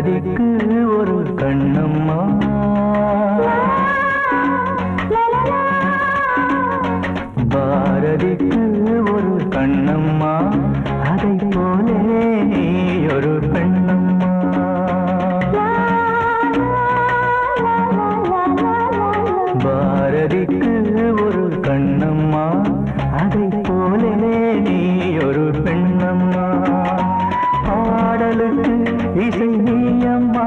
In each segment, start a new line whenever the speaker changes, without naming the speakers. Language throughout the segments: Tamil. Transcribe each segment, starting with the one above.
பாரதிக்கு ஒரு கண்ணம்மா, பாரதிக்கு ஒரு கண்ணம்மா, அதை போலே நீ ஒரு பெண்ணம்மா. பாரதிக்கு ஒரு கண்ணம்மா, அதை போலே நீ ஒரு பெண்ணம்மா. பாடலுக்கு இசை நீயம்மா,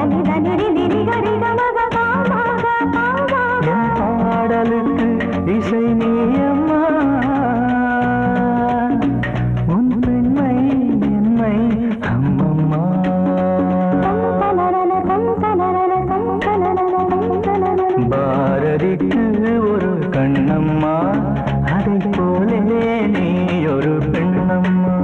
என் பாடலுக்கு இசை நீயம்மா. உன் பெண்மை என்னை அம்மம்மா. பாரதிக்கு ஒரு கண்ணம்மா, அதை போலே நீ ஒரு பெண்ணம்மா.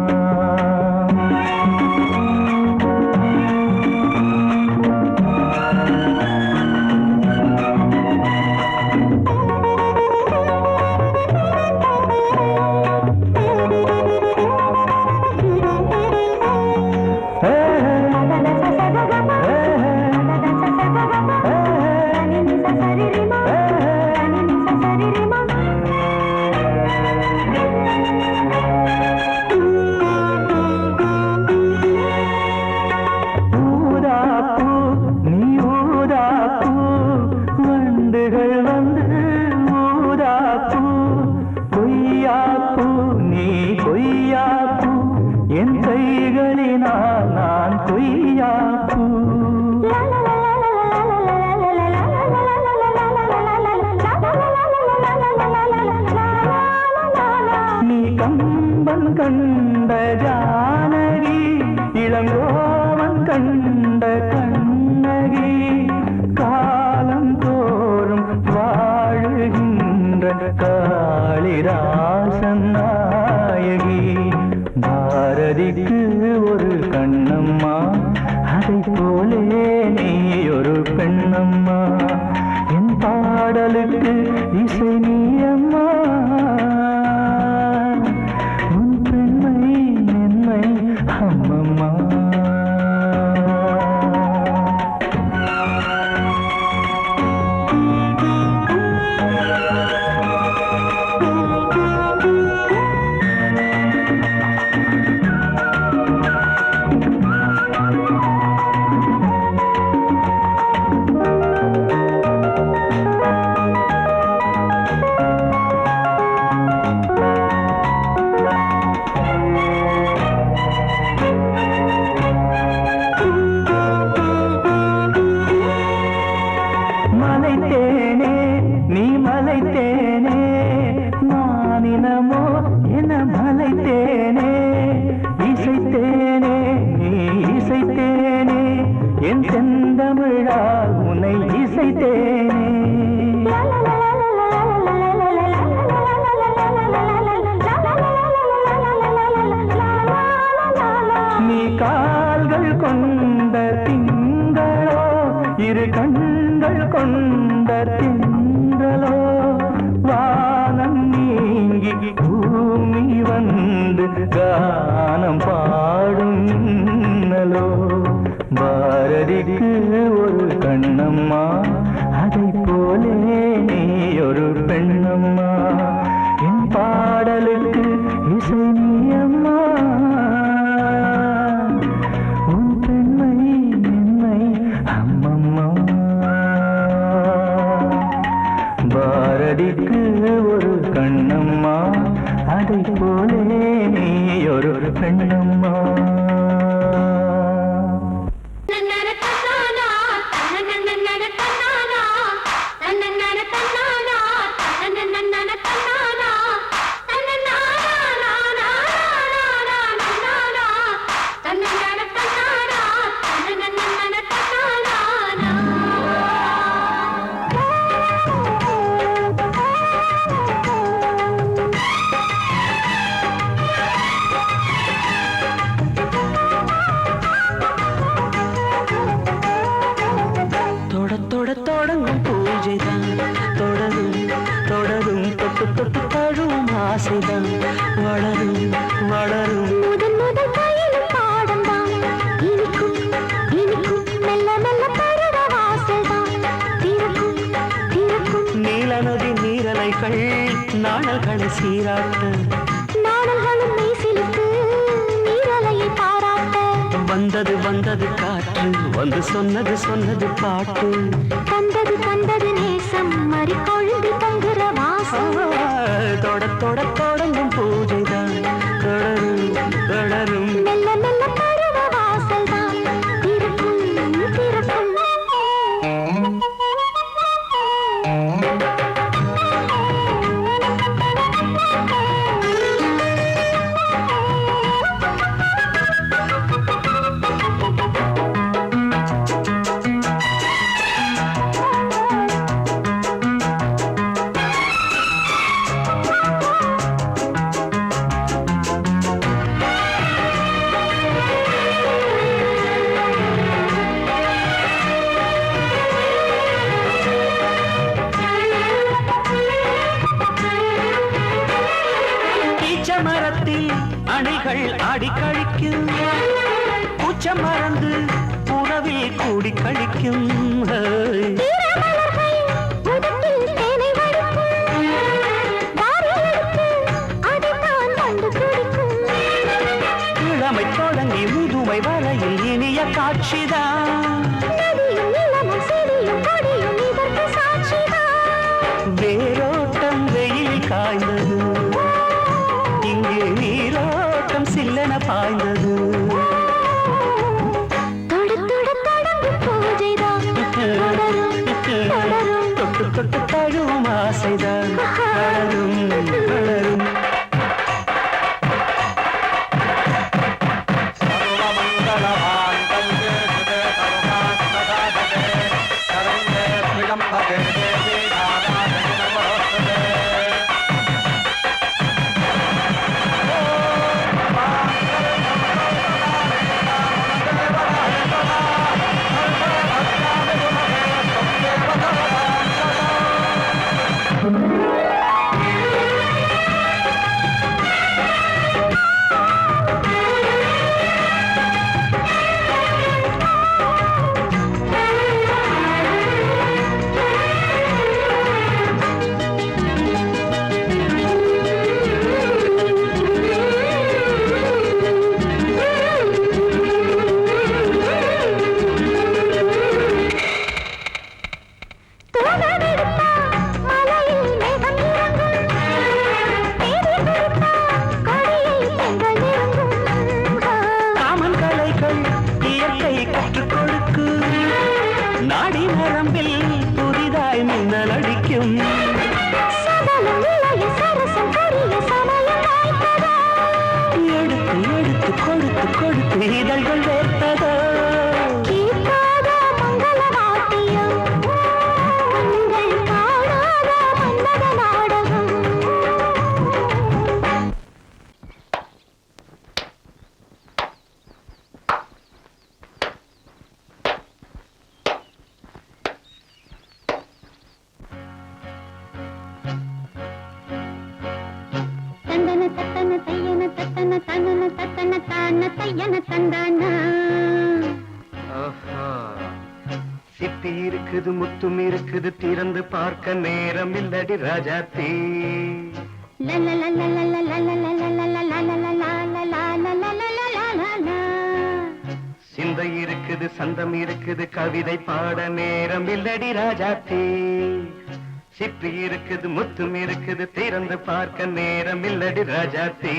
என் கைகளினால் நான் கொய்யாப்பூ. நீ கம்பன் கண்ட ஜானகி, இளங்கோவன் கண்ட கண்ணகி, காலம் தோறும் வாழுகின்ற காளிதாசன் நாயகி. பாரதிக்கு ஒரு கண்ணம்மா, அதை போலே நீ ஒரு பெண்ணம்மா. என் பாடலுக்கு இசை நீயம்மா, உன் பெண்மை என்னை அம்மம்மா. மலைத்தேனே நீ மலைத்தேனே, மானினமோ என மலைத்தேனே. இசைத்தேனே நீ இசைத்தேனே, என் செந்தமிழால் உன்னை இசைத்தேனே. நீ கால்கள் கொண்ட திங்களோ, இரு கண்கள் கொண்ட திங்களோ, வானம் நீங்கி பூமி வந்து கானம் பாடும் மின்னலோ. பாரதிக்கு ஒரு கண்ணம்மா, அதை போலே நீ ஒரு பெண்ணம்மா. என் பாடலுக்கு இசை நீயம்மா, உன் பெண்மை என்னை அம்மம்மா. பாரதிக்கு ஒரு கண்ணம்மா, அதை போலே நீ ஒரு பெண்ணம்மா.
சீராட்ட
நாடல்களும் மெய்சிலுக்கு நீரலையை பாராட்ட
வந்தது வந்தது காற்று வந்து சொன்னது சொன்னது பாட்டு
கண்டது கண்டது நேசம் மறி கொழுந்து தங்குற வாசம்
தொட தொட தொடங்கும் பூஜைதான் தொடரும் தொடரும்
மெல்ல மெல்ல பருவ வாசல் தான் திறக்கும் திறக்கும்
மரத்தில் அணைகள் ஆடி கழிக்கும் பூச்ச மறந்து உறவில் கூடி கழிக்கும் இளமை தொடங்கி முதுமை வரையில் இனிய காட்சிதான் வேரோட்டம் வெயில் காய்ந்தது இங்கே நீரோட்டம் சில்லென பாய்ந்தது தொட்டு தொட்டு தழுவும் ஆசைதான் வளரும் வளரும் நாடி நரம்பில் புதிதாய் மின்னல் அடிக்கும் எடுத்து எடுத்து கொடுத்து கொடுத்து இதழ்கள் வேர்த்ததோ சிப்பி இருக்குது முத்தும் இருக்குது திறந்து பார்க்க நேரம் இல்லடி ராஜாத்தி சிந்தை இருக்குது சந்தம் இருக்குது கவிதை பாட நேரம் இல்லடி ராஜாத்தி சிப்பி இருக்குது முத்தும் இருக்குது திறந்து பார்க்க நேரம் இல்லடி ராஜாத்தி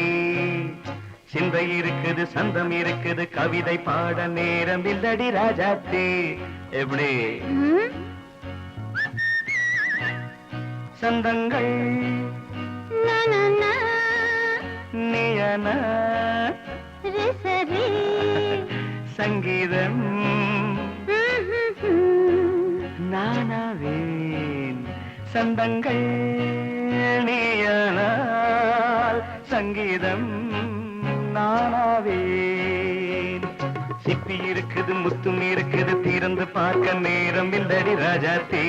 சிந்தை இருக்குது சந்தம் இருக்குது கவிதை பாட நேரம் இல்லடி ராஜாத்தி எப்படி சந்தங்கள் நீயன சங்கீதம் நானாவேன் சந்தங்கள் நீயனால் சங்கீதம் நானாவேன் சிப்பி இருக்குது முத்தும் இருக்குது திறந்து பார்க்க நேரம் இல்லடி ராஜாத்தி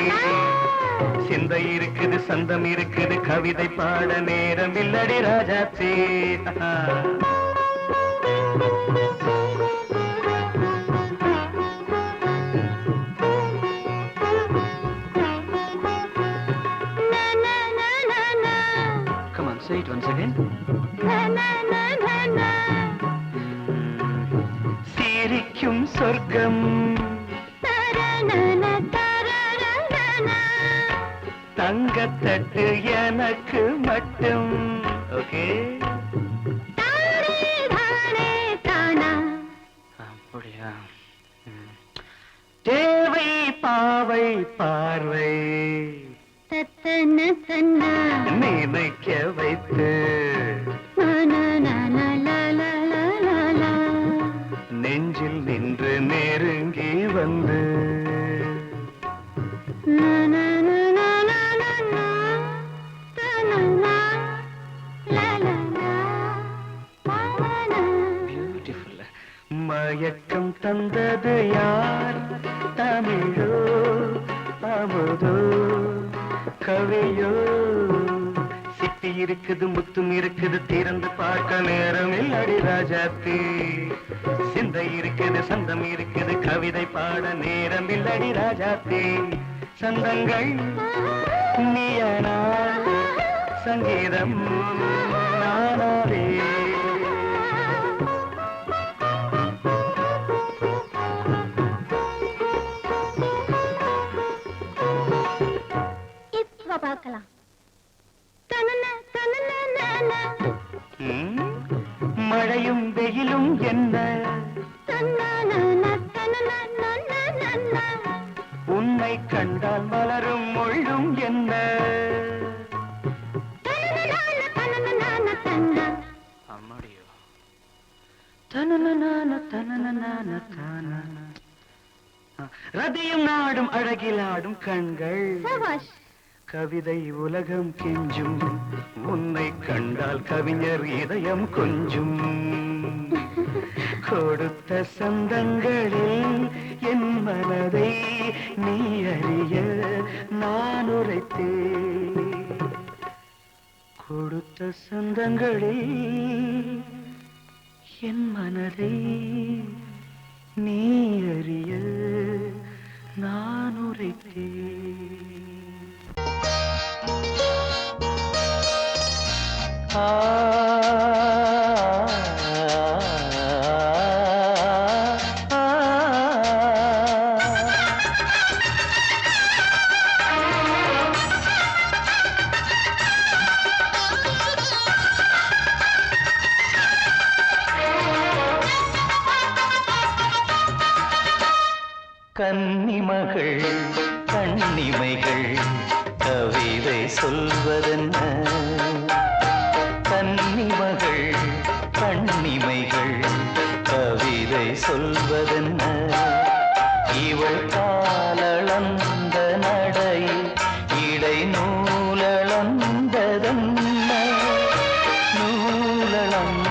சிந்தை இருக்குது சந்தம் இருக்குது கவிதை பாட நேரம் இல்லடி Rajathi Come on, sing. once again. சிரிக்கும் சொர்க்கம் தங்கத்தட்டு எனக்கு மட்டும். ஓகே, அப்படியா? தேவை பாவை பார்வை நினைக்க வைத்து நெஞ்சில் நின்று நெருங்கி வந்து பியூட்டிஃபுல். மயக்கம் தந்தது யார்? தமிழோ அமுதோ கவியோ? சிப்பி இருக்குது, முத்தும் இருக்குது, திறந்து பார்க்க நேரம் இல்லடி ராஜாத்தி. சிந்தை இருக்குது, சந்தம் இருக்குது, கவிதை பாட நேரம் இல்லடி ராஜாத்தி. சந்தங்கள் நீயனா, சங்கீதம் நானாவே.
பார்க்கலாம்.
மழையும் வெயிலும் என்ன, உன்னை கண்டால் மலரும் முள்ளும் என்ன. அம்மாடியோ ரதியும் நாடும் அழகிலாடும் கண்கள், கவிதை உலகம் கெஞ்சும், உன்னை கண்டால் கவிஞர் இதயம் கொஞ்சும். கொடுத்த சந்தங்களில் என் மனதை நீ அறிய நான் உரைத்தேன். கொடுத்த சந்தங்களில் என் மனதை நீ அறிய நான் உரைத்தேன். கன்னிமகள் கண்ணிமைகள் கவிதை சொல்வதென்ன? கன்னிமகள் கண்ணிமைகள் கவிதை சொல்வதென்ன? இவள் காலளந்த நடை இடை நூலளந்ததென்ன? நூலளந்ததென்ன?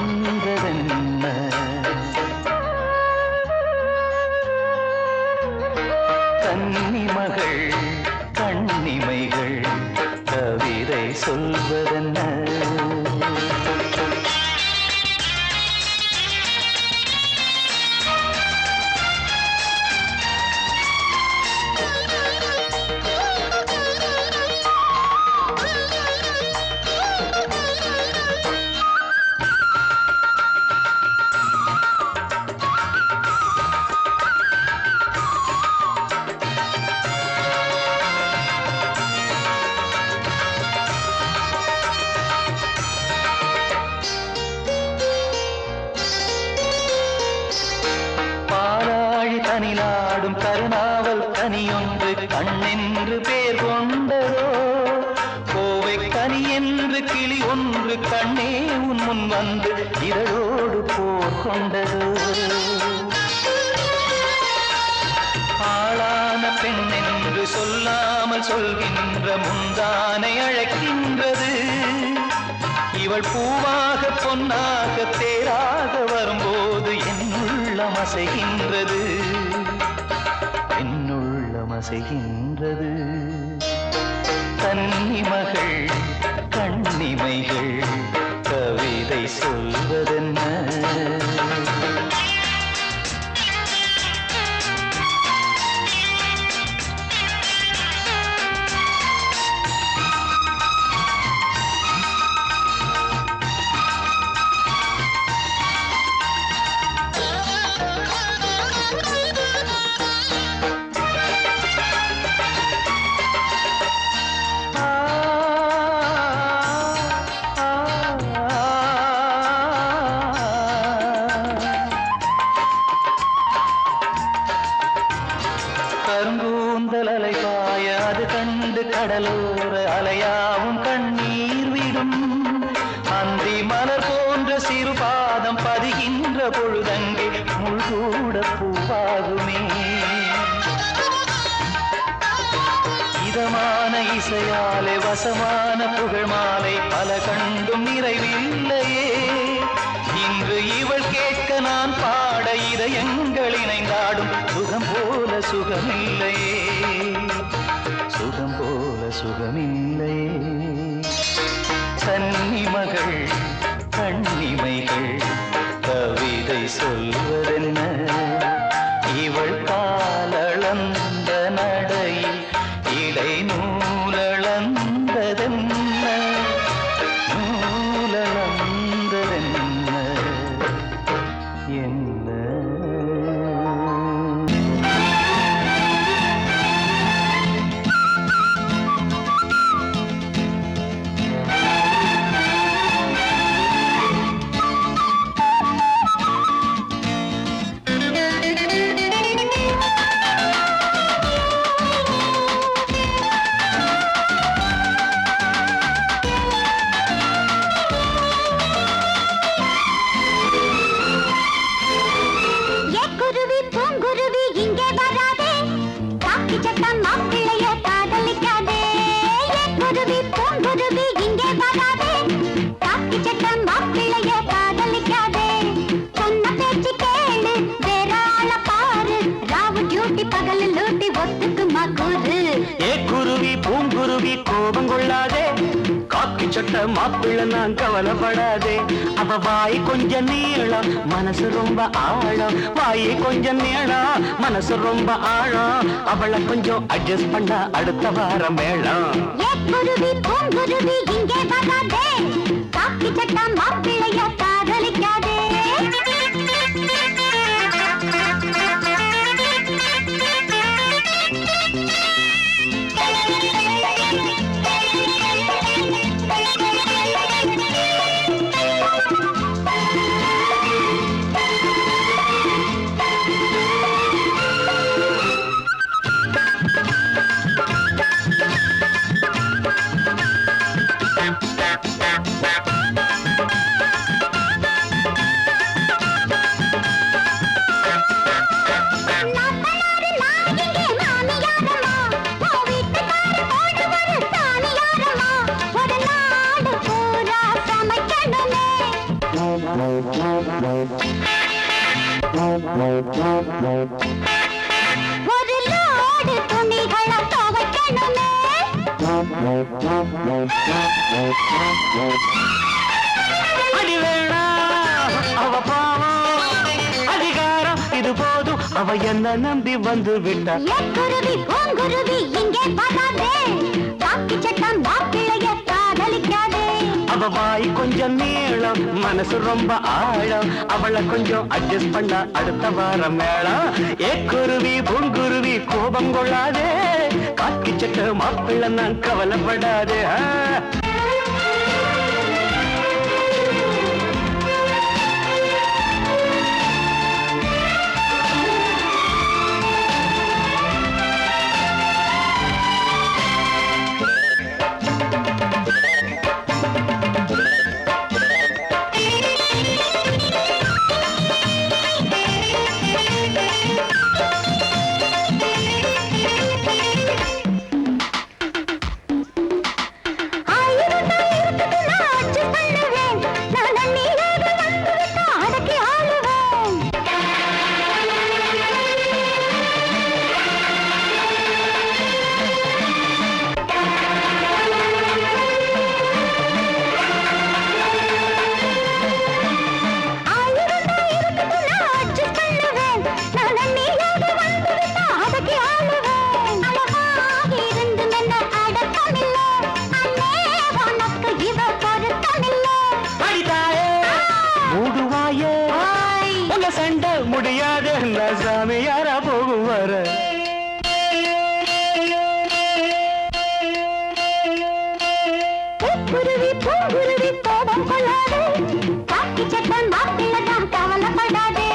கன்னிமகள் கண்ணிமைகள் கவிதை சொல்வதென்ன? கனிலாடும் கருணாவல் கனியொன்று கண்ணென்று பேர் கொண்டதோ? கோவை கனி என்று கிளி ஒன்று கண்ணே உன் முன் வந்து இதழோடு போர் கொண்டதோ? ஆளான பெண் என்று சொல்லாமல் சொல்கின்ற முந்தானை அழைக்கின்றது. இவள் பூவாக பொன்னாக தேராக வரும்போது என்னுள்ளம் அசைகின்றது, என்னுள்ளம் அசைகின்றது. கன்னிமகள் கண்ணிமைகள் கவிதை சொல்வதென்ன?
கடலோர அலையாவும் கண்ணீர் விடும் அந்தி மலர் போன்ற சிறு பாதம் பதிகின்ற பொழுதங்கே முள்கூட பூவாகுமே இதமான இசையாலே வசமான புகழ் மாலை பல கண்டும் நிறைவில்லையே இன்று இவள் கேட்க நான் பாட இதயங்கள் இணைந்தாடும் சுகம் போல சுகமில்லையே சுகம் போல சுகமில்லையே கன்னிமகள் கண்ணிமைகள் கவிதை சொல்வதென்ன இவள் காலளந்த நடையில் இடை நூலளந்ததென்ன நூலளந்ததென்ன என்ன மாப்பிள்ள நான் கவலைப்படாதே அவ வாய் கொஞ்சம் நீளம் மனசு ரொம்ப ஆழம் வாயை கொஞ்சம் நீளம் மனசு ரொம்ப ஆழம் அவளை கொஞ்சம் அட்ஜஸ்ட் பண்ண அடுத்த வாரம் மேளம்
குருவி பூங்குருவி இங்கே வராதே காக்கி சட்டம் மாப்பிள்ளைய காதலிக்காதே ஒரு லோடு துணிகளை துவைக்கணுமே
அடி வேணா அவ பாவம் அதிகாரம் இது போதும் அவ என்ன நம்பி வந்து விட்டா
குருவி பூங்குருவி இங்கே வராதே காக்கி சட்டம் மாப்பிள்ளைய காதலிக்காதே
அவ வாய் கொஞ்சம் நீளம் மனசு ரொம்ப ஆழம் அவளை கொஞ்சம் அட்ஜஸ்ட் பண்ண அடுத்த வாரம் மேளம் குருவி பூங்குருவி கோபம் கொள்ளாதே காக்கி சட்ட மாப்பிள்ளை நான் கவலைப்படாதே சண்டை முடியாது சாமி யாரா போகும் வர
குருவி பூங்குருவி கோபம் கொள்ளாதே காக்கி சட்டம் மாப்பிள்ளை தான் கவலைப்படாதே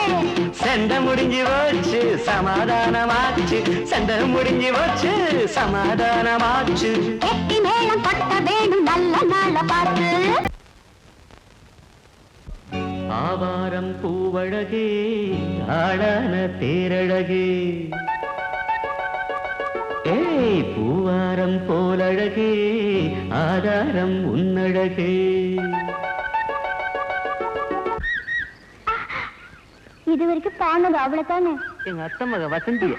சண்டை முடிஞ்சு போச்சு சமாதானமாச்சு, சண்டை முடிஞ்சு வச்சு சமாதானமாச்சு.
கெட்டி மேளம் கொட்ட வேணும் நல்ல நாள பார்த்து.
ஆவாரம் பூவழகே ஆளான தேரழகே, ஏய் பூவாரம் போலழகே ஆதாரம் உன்னழகே.
இது வரைக்கும் பானது அவ்வளவுதானே.
எங்க அத்தை மக வசந்திய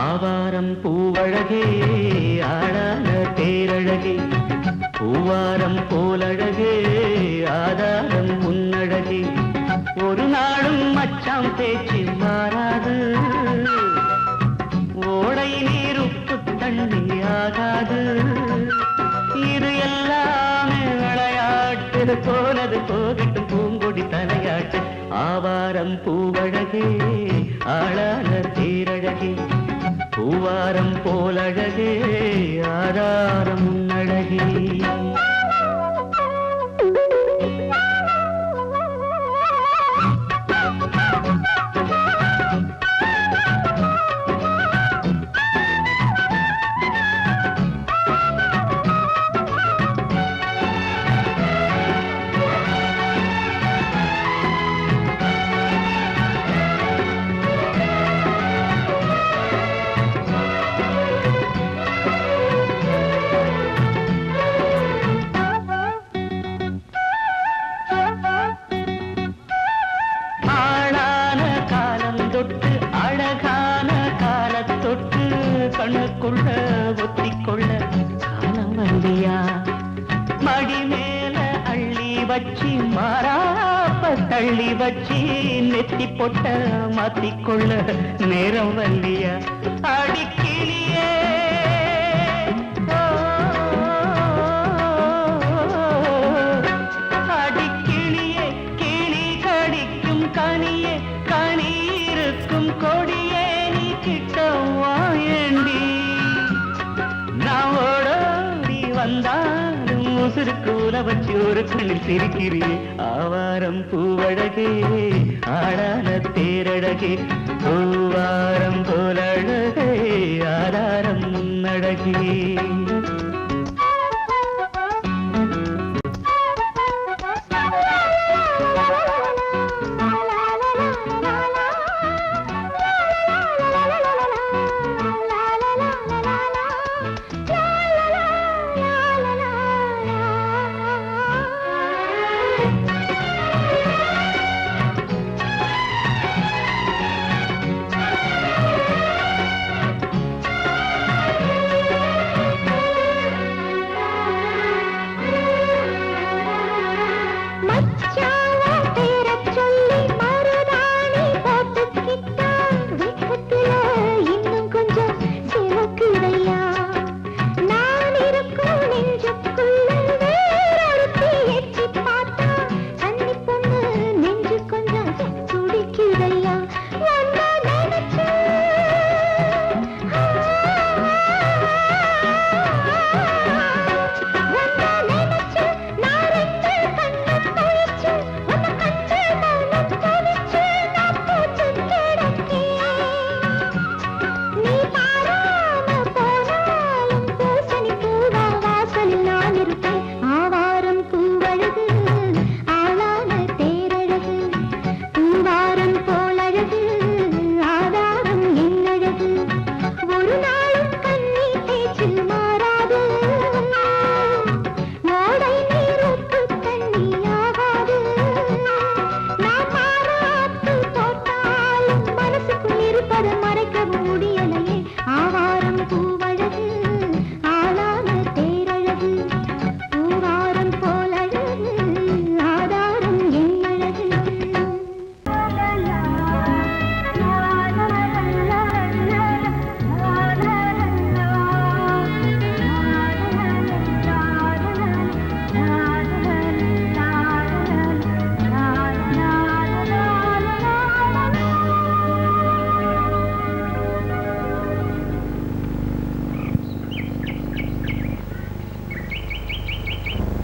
ஆவாரம் பூவழகே ஆளான தேரழகே, பூவாரம் போலழகே ஆதாரம் உன்னழகே. ஒரு நாளும் மச்சாம் பேச்சு மாறாது, ஓடை நீர் உப்பு தண்ணி ஆகாது. இது எல்லாமே விளையாட்டு போனது போகட்டும் பூங்கொடி தலையாட்டு. ஆவாரம் பூவழகே ஆளான தேரழகே, பூவாரம் போலழகே ஆதாரம் உன்னழகே. கண்ணுக்குள்ள ஒத்திக்கொள்ள காலம் வந்தியா, மடி மேல அள்ளி வச்சி மாறாப்ப தள்ளி வச்சி நெத்தி பொட்ட மாத்திக்கொள்ள நேரம் வந்தியா. அடிக்கிளியே அடிக்கிளியே, கிளி கடிக்கும் கனியே, கனி இருக்கும் கொடியே, நீ கிட்ட வாயண்டி. நான் ஓடோடி வந்தாலும் உசுருக்கு உல வச்சு ஒரு கண்ணில் சிரிக்கிறே. ஆவாரம் பூவழகே ஆடான தேரழகே, பூவாரம் போலழகே ஆதாரம் முன்னழகே.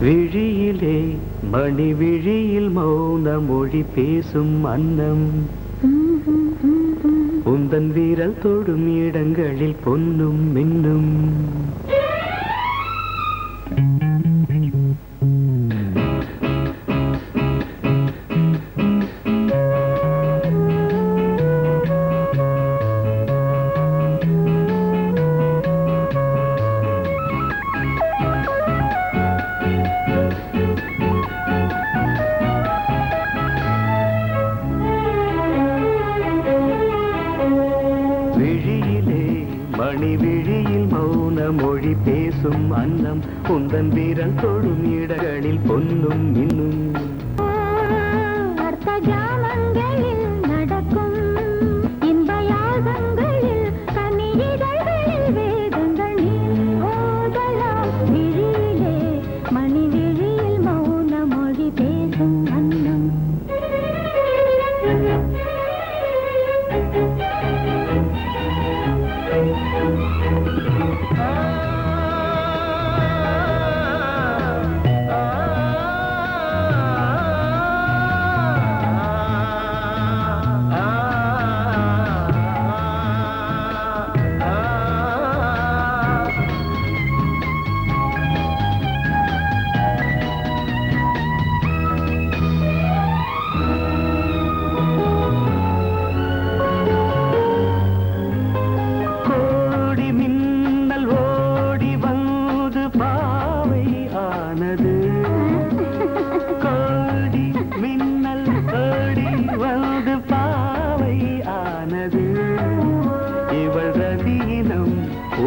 விழியிலே மணி விழியில் மௌன மொழி பேசும் அன்னம் உந்தன் வீரல் தொடும் இடங்களில் பொன்னும் மின்னும் மணி விழியில் மௌன மொழி பேசும் அன்னம் உந்தன் வீரல் தொடும் இடங்களில் பொன்னும் இன்னும்
அர்த்த ஜாமங்களில் நடக்கும் இன்ப யாகங்களில் கனியிதழ்களில் வேதங்கள் நீ ஓதலாம் விழியிலே மணி விழியில் மௌன மொழி பேசும் அன்னம்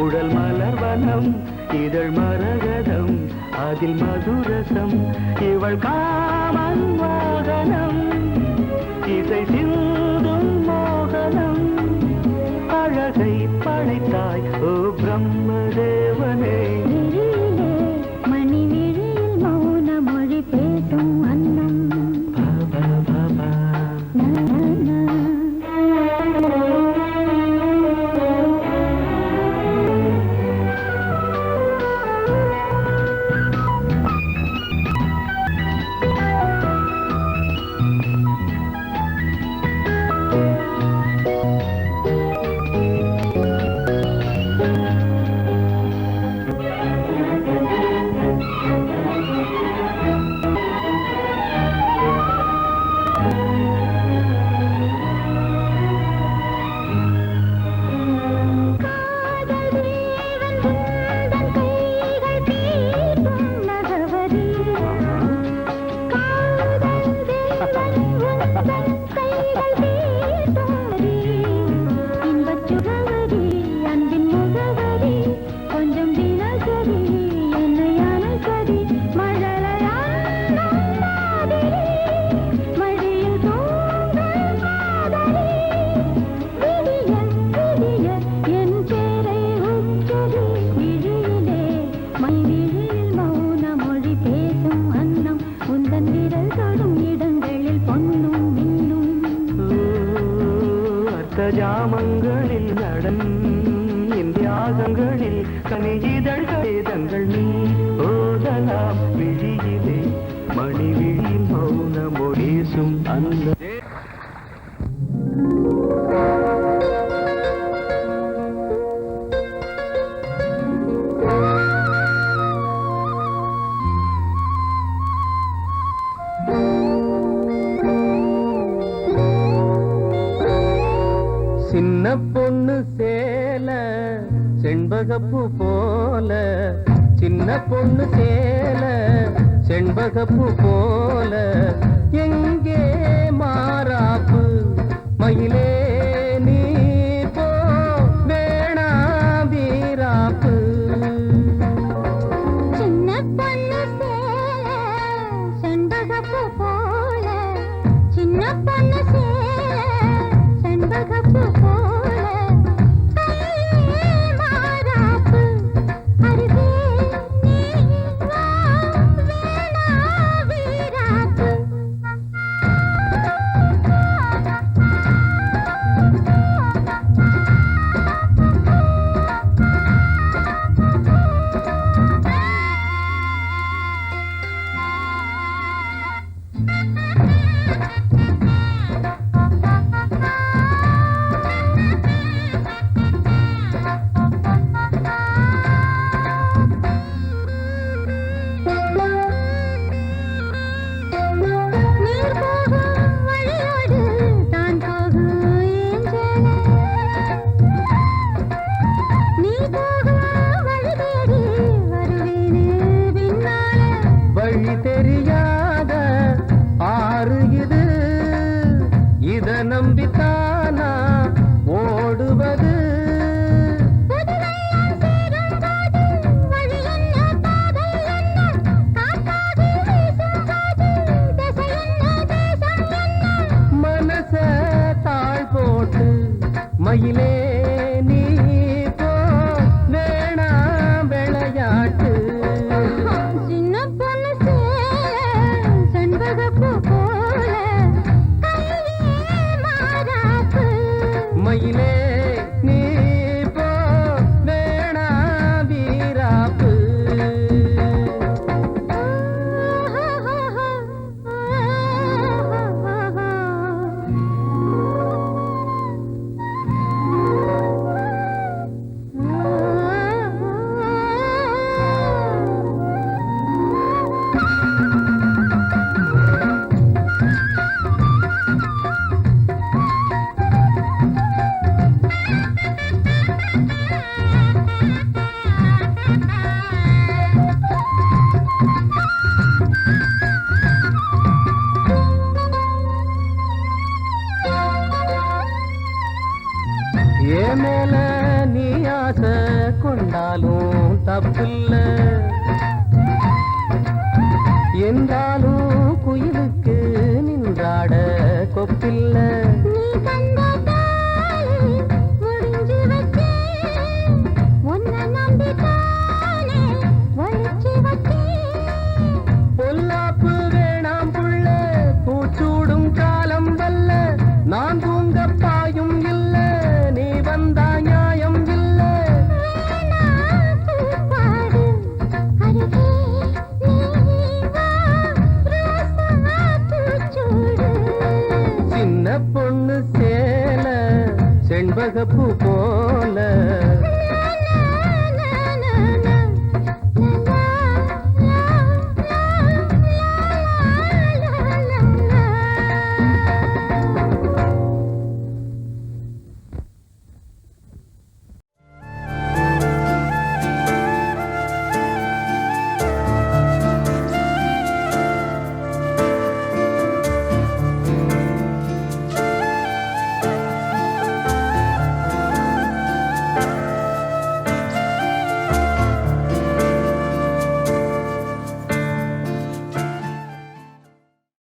உடல் மலர்வனம் இதழ் மரகதம் அதில் மதுரசம் இவள் காமன் வாகனம் இசை சிந்தும் மோகனம் அழகை படைத்தாய் ஓ பிரம்மதேவனே மணி விழியில் மௌன மொழி பேசும் அன்னம்
ஜாமங்களில் நடன் இந்தியாகங்களில் கனியிதழ் வேதங்கள் நீ ஓதலாம் விழியிலே மணி விழியில் மௌன மொழிசும் அந்த சின்ன பொண்ணு சேல செண்பகப்பூ போல சின்ன பொண்ணு சேல செண்பகப்பூ போல எங்கே மாறாப்பு மயிலே நீ போ வேணா வீராப்பு
சின்ன பொண்ணு சேல செண்பகப்பூ போல சின்ன பொண்ணு சேல செண்பகப்பூ போல கையே மாறாப்பு அருகே நீ வா வேணா வீராப்பு
மயிலே நீ போ வேணா விளையாட்டு
சின்ன பொண்ணு செண்பகப்பூ போல கையே மாறாப்பு
மயிலே நீ போ வேணா வீராப்பு ஏன் மேல நீ ஆசை கொண்டாலும் தப்பில்ல என்றாலும் குயிலுக்கு நின்றாட கொப்பில்ல
நீ கண்ட தாளி முடிஞ்சு வச்சேன் உன்னை நம்பித்தானே ஒழிச்சு வச்சேன்
பொல்லாப்பு வேணாம் புள்ள பூச்சூடும் காலம் வல்ல நான் தூங்க பாயும் இல்ல நீ வந்தா நியாயம் இல்ல
பூப்பாடு அருகே நீ வா ரோசா பூச்சூடு
சின்ன பொண்ணு சேல செண்பகப்பூ போல